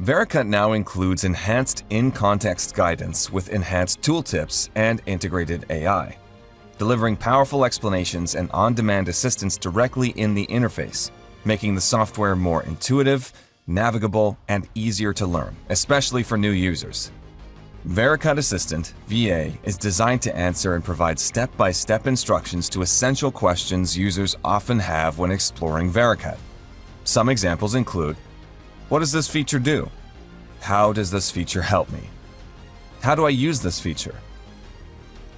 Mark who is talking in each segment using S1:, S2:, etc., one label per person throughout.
S1: Vericut now includes enhanced in-context guidance with enhanced tooltips and integrated AI, delivering powerful explanations and on-demand assistance directly in the interface, making the software more intuitive, navigable, and easier to learn, especially for new users. Vericut Assistant, VA, is designed to answer and provide step-by-step instructions to essential questions users often have when exploring Vericut. Some examples include: what does this feature do? How does this feature help me? How do I use this feature?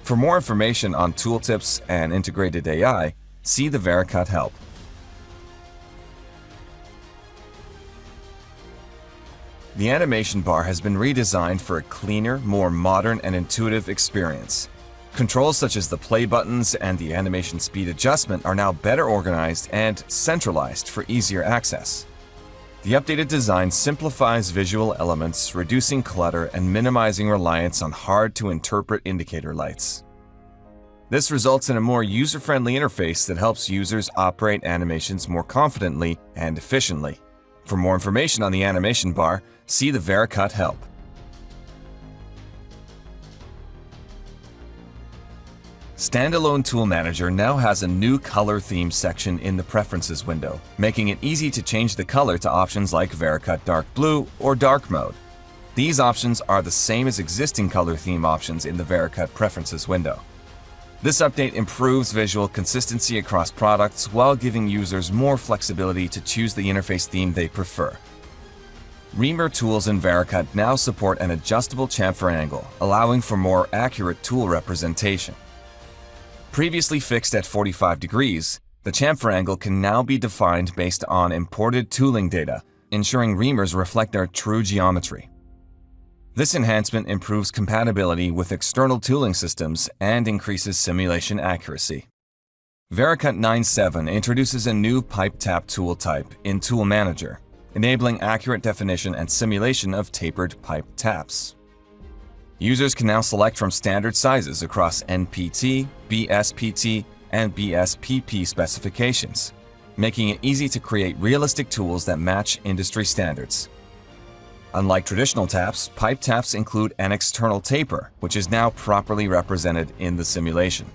S1: For more information on tooltips and integrated AI, see the Vericut Help. The animation bar has been redesigned for a cleaner, more modern and intuitive experience. Controls such as the play buttons and the animation speed adjustment are now better organized and centralized for easier access. The updated design simplifies visual elements, reducing clutter and minimizing reliance on hard-to-interpret indicator lights. This results in a more user-friendly interface that helps users operate animations more confidently and efficiently. For more information on the animation bar, see the Vericut Help. Standalone Tool Manager now has a new color theme section in the Preferences window, making it easy to change the color to options like Vericut Dark Blue or Dark Mode. These options are the same as existing color theme options in the Vericut Preferences window. This update improves visual consistency across products while giving users more flexibility to choose the interface theme they prefer. Reamer tools in Vericut now support an adjustable chamfer angle, allowing for more accurate tool representation. Previously fixed at 45 degrees, the chamfer angle can now be defined based on imported tooling data, ensuring reamers reflect their true geometry. This enhancement improves compatibility with external tooling systems and increases simulation accuracy. Vericut 9.7 introduces a new pipe tap tool type in Tool Manager, enabling accurate definition and simulation of tapered pipe taps. Users can now select from standard sizes across NPT, BSPT, and BSPP specifications, making it easy to create realistic tools that match industry standards. Unlike traditional taps, pipe taps include an external taper, which is now properly represented in the simulation.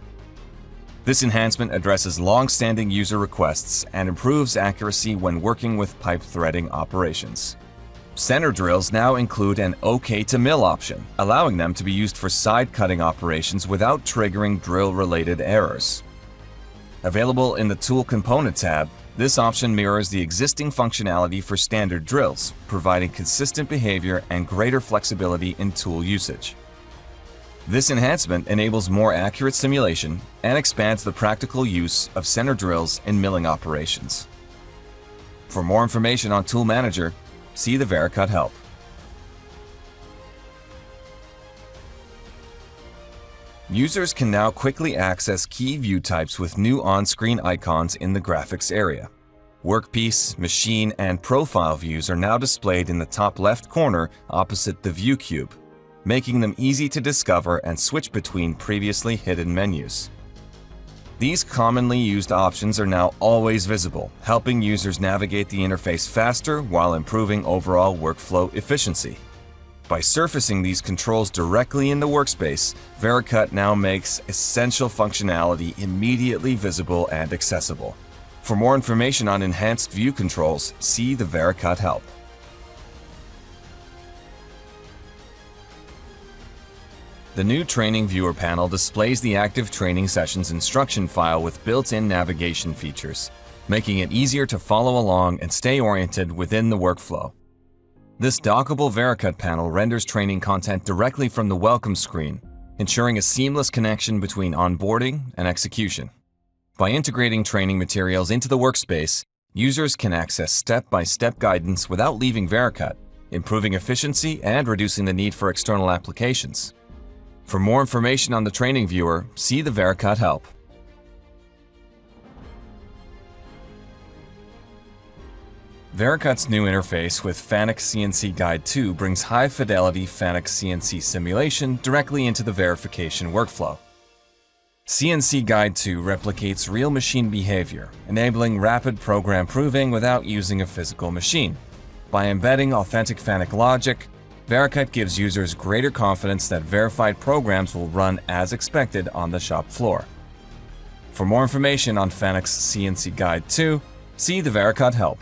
S1: This enhancement addresses long-standing user requests and improves accuracy when working with pipe threading operations. Center drills now include an OK to mill option, allowing them to be used for side cutting operations without triggering drill-related errors. Available in the Tool Component tab, this option mirrors the existing functionality for standard drills, providing consistent behavior and greater flexibility in tool usage. This enhancement enables more accurate simulation and expands the practical use of center drills in milling operations. For more information on Tool Manager, see the Vericut Help. Users can now quickly access key view types with new on-screen icons in the graphics area. Workpiece, machine, and profile views are now displayed in the top left corner opposite the view cube, making them easy to discover and switch between previously hidden menus. These commonly used options are now always visible, helping users navigate the interface faster while improving overall workflow efficiency. By surfacing these controls directly in the workspace, Vericut now makes essential functionality immediately visible and accessible. For more information on enhanced view controls, see the Vericut Help. The new Training Viewer panel displays the active training sessions instruction file with built-in navigation features, making it easier to follow along and stay oriented within the workflow. This dockable Vericut panel renders training content directly from the welcome screen, ensuring a seamless connection between onboarding and execution. By integrating training materials into the workspace, users can access step-by-step guidance without leaving Vericut, improving efficiency and reducing the need for external applications. For more information on the Training Viewer, see the Vericut Help. Vericut's new interface with FANUC CNC Guide 2 brings high-fidelity FANUC CNC simulation directly into the verification workflow. CNC Guide 2 replicates real machine behavior, enabling rapid program proving without using a physical machine. By embedding authentic FANUC logic, Vericut gives users greater confidence that verified programs will run as expected on the shop floor. For more information on FANUC's CNC Guide 2, see the Vericut help.